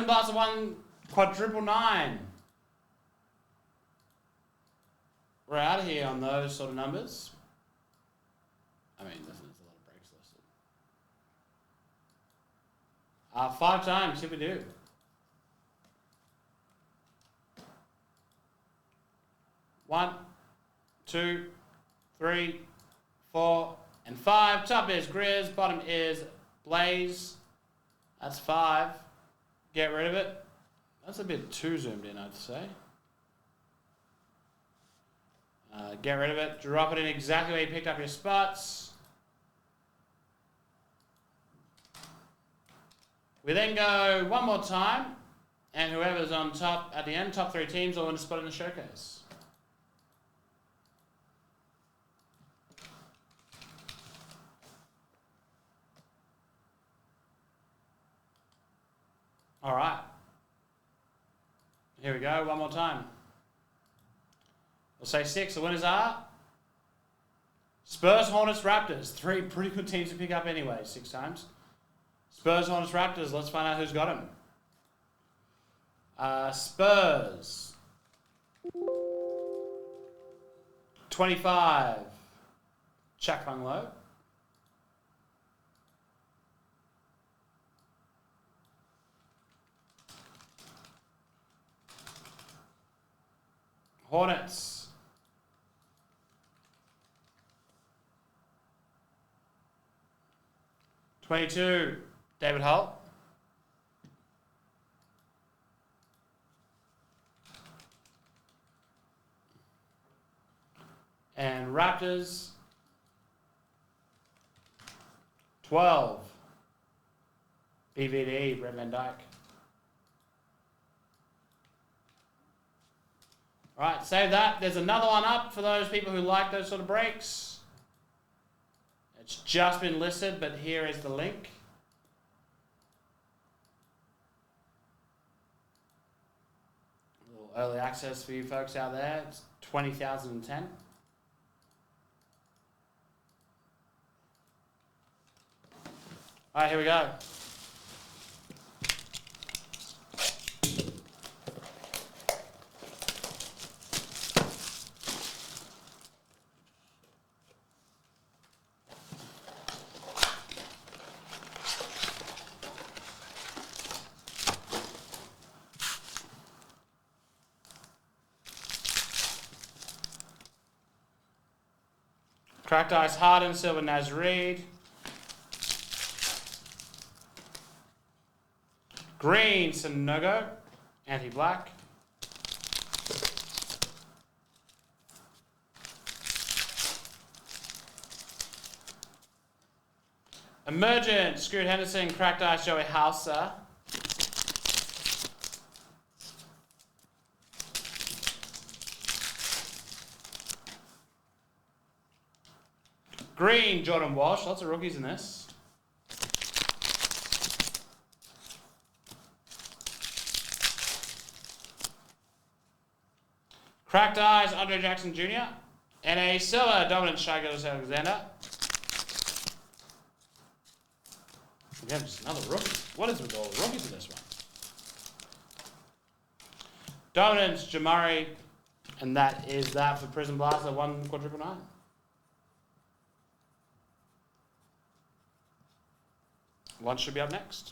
Prizm Blaster 1 quadruple 9. We're out of here on those sort of numbers. I mean, there's a lot of breaks listed. 5 times, here we do. 1, 2, 3, 4, and 5. Top is Grizz, bottom is Blaze. That's 5. Get rid of it. That's a bit too zoomed in, I'd say. Get rid of it. Drop it in exactly where you picked up your spots. We then go one more time, and whoever's on top at the end, top 3 teams, will win a spot in the showcase. All right. Here we go, one more time. We'll say 6. The winners are Spurs, Hornets, Raptors. 3 pretty good teams to pick up anyway, 6 times. Spurs, Hornets, Raptors. Let's find out who's got them. Spurs. 25. Chuck Hung Low. Hornets. 22, David Hull. And Raptors, 12, BVD, Brett Van Dyke. All right, save that. There's another one up for those people who like those sort of breaks. It's just been listed, but here is the link. A little early access for you folks out there. It's 20,010. All right, here we go. Cracked Ice Harden, Silver Naz Reid. Green Sanogo, anti-black. Emergent, Scoot Henderson, Cracked Ice, Joey Hauser. Green, Jordan Walsh. Lots of rookies in this. Cracked Eyes, Andre Jackson Jr. And a silver, Dominant Shai Gilgeous-Alexander. Again, just another rookie. What is with all the rookies in this one? Dominance, Jamari. And that is that for Prizm Blaster 1 quadruple 9. One should be up next.